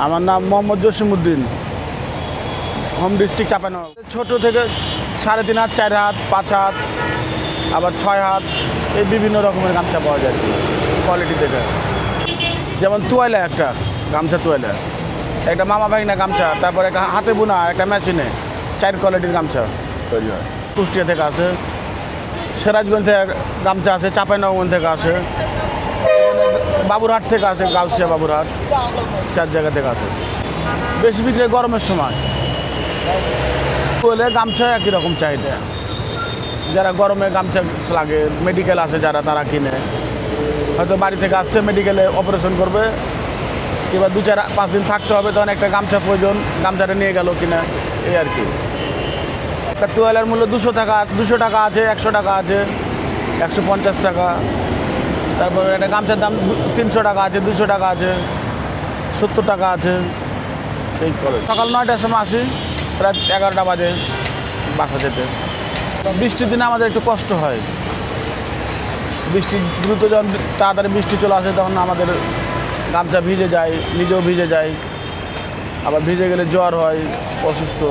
আমার নাম Mohammad Jasimuddin, home district Chapainawabganj. ছোট থেকে 3.5 হাত, 4 হাত, 5 হাত, আবার 6 হাত, এই বিভিন্ন রকমের গামছা পাওয়া যায় কোয়ালিটি থেকে। যেমন তোয়াইলা, একটা গামছা তোয়াইলা, একটা মামা ভাগনা গামছা, তারপর একটা হাতে বোনা, একটা মেশিনে 4 কোয়ালিটির গামছা তৈরি হয়। কুষ্টিয়া থেকে আসে, সিরাজগঞ্জ থেকে গামছা আসে, চাঁপাইনবাবগঞ্জ থেকে আসে, বাবুরহাট থেকে আসে, গাউসিয়া বাবুরহাট, 4 জায়গা থেকে আসে। বেশি বিক্রি গরমের সময় বলে গামছা একই রকম চাহিদা। যারা গরমে গামছা লাগে, মেডিকেল আসে যারা, তারা কিনে। হয়তো বাড়ি থেকে আসছে, মেডিকেলে অপারেশন করবে, এবার 2-4-5 দিন থাকতে হবে, তখন একটা গামছা প্রয়োজন, গামছাটা নিয়ে গেল কিনা, এই আর কি। একটা তোয়ালের মূল্য 200 টাকা আছে, 100 টাকা আছে, 150 টাকা। তারপরে একটা গামছার দাম 300 টাকা আছে, 200 টাকা আছে, 70 টাকা আছে। এই করে সকাল 9টার সময় আসি, রাত 11টা বাজে বাসা যেতে। বৃষ্টির দিনে আমাদের একটু কষ্ট হয়, বৃষ্টি দ্রুত যখন তাড়াতাড়ি বৃষ্টি চলে আসে তখন আমাদের গামছা ভিজে যায়, নিজেও ভিজে যায়, আবার ভিজে গেলে জ্বর হয়, অসুস্থ।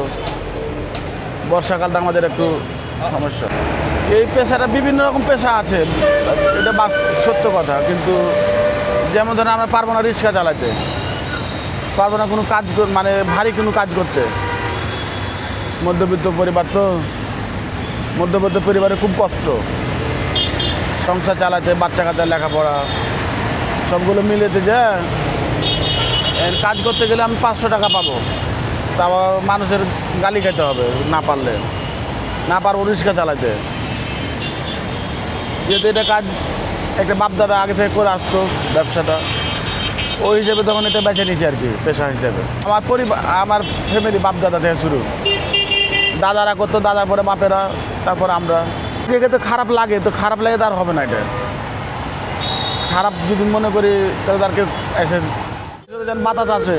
বর্ষাকালটা আমাদের একটু সমস্যা। এই পেশাটা বিভিন্ন রকম পেশা আছে, এটা সত্য কথা, কিন্তু যেমন ধরেন আমরা পারবো না রিক্সা চালাতে, পারবো না কোনো কাজ, মানে ভারী কোনো কাজ করতে। মধ্যবিত্ত পরিবার তো, মধ্যবিত্ত পরিবারে খুব কষ্ট সংসার চালাতে, বাচ্চা কাচ্চার লেখাপড়া সবগুলো মিলেতে যায়। কাজ করতে গেলে আমি 500 টাকা পাবো, তাও মানুষের গালি খেতে হবে না পারবো রিক্সা চালাতে। যেহেতু এটা কাজ একটা বাপদাদা আগে থেকে করে আসতো ব্যবসাটা, ওই হিসেবে তখন এটা বেছে নিয়েছি আর কি পেশা হিসেবে। আমার পরিবার, আমার ফ্যামিলি বাপদাদা থেকে শুরু, দাদারা করতো, দাদার পরে বাপেরা, তারপর আমরা। দেখে তো খারাপ লাগে, তার হবে না। এটা খারাপ যদি মনে করি তাহলে তারকে এসে বাতাস আসে,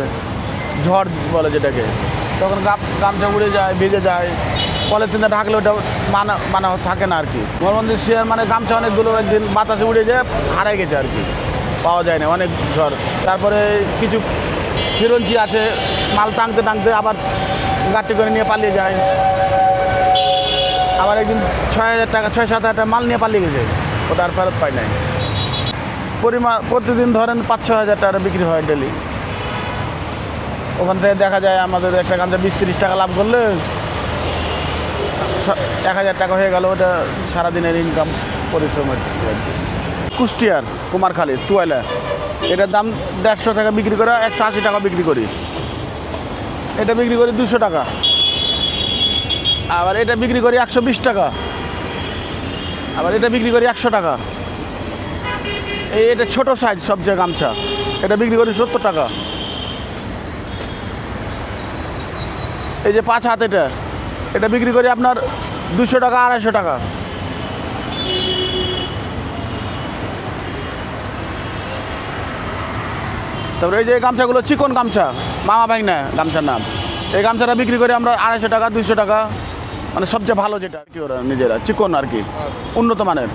ঝড় বলে যেটাকে, তখন গামছা উড়ে যায়, ভিজে যায়, পলিথিনটা ঢাকলে ওটা মানা থাকে না আর কি। মরমন্দির শেয়ার মানে গামছা অনেকগুলো একদিন বাতাসে উড়ে যায়, হারাই গেছে আর কি, পাওয়া যায় না, অনেক ঝড়। তারপরে কিছু ফিরঞ্চি আছে, মাল টাঙতে আবার গাড়ি করে নিয়ে পালিয়ে যায়। আবার একদিন 6,000 টাকা 6-7 হাজার টাকা মাল নিয়ে পালিয়ে গেছে, ওটা আর ফেরত পাই নাই। প্রতিদিন ধরেন 5-6 হাজার টাকা বিক্রি হয় ডেলি। ওখান থেকে দেখা যায় আমাদের একটা গামছা 20-30 টাকা লাভ করলে 1,000 টাকা হয়ে গেল, ওটা সারাদিনের ইনকাম পরিশ্রম হচ্ছে। কুষ্টিয়ার কুমারখালী তোয়াইলা, এটার দাম 150 টাকা বিক্রি করে, 180 টাকা বিক্রি করি। এটা বিক্রি করি 200 টাকা, আবার এটা বিক্রি করি 120 টাকা, আবার এটা বিক্রি করি 100 টাকা। এটা ছোটো সাইজ সবচেয়ে গামছা, এটা বিক্রি করি 70 টাকা। এই যে 5 হাত, এটা বিক্রি করি আপনার 200 টাকা, 250 টাকা। তারপরে এই যে গামছাগুলো চিকন গামছা, মামা ভাগনা গামছার নাম, এই গামছাটা বিক্রি করি আমরা 250 টাকা, 200 টাকা, মানে সবচেয়ে ভালো যেটা আর কি, ওরা নিজেরা চিকন আর কি, উন্নত মানের।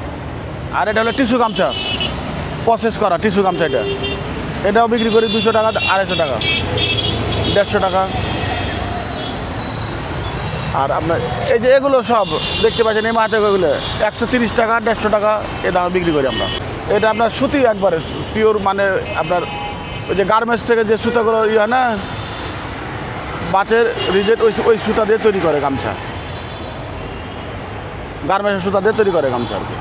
আর এটা হলো টিস্যু গামছা, প্রসেস করা টিস্যু গামছা, এটাও বিক্রি করি 200 টাকা, 250 টাকা, 150 টাকা। আর আপনার এই যে এগুলো সব দেখতে পাচ্ছেন, এই মাথাগুলো 130 টাকা, 150 টাকা, এ দামে বিক্রি করি আমরা। এটা আপনার সুতি একবারে পিওর, মানে আপনার ওই যে গার্মেন্টস থেকে যে সুতাগুলো হয় না, বাচের রিজেট, ওই সুতা দিয়ে তৈরি করে গামছা, গার্মেন্টসের সুতা দিয়ে তৈরি করে গামছা আর কি।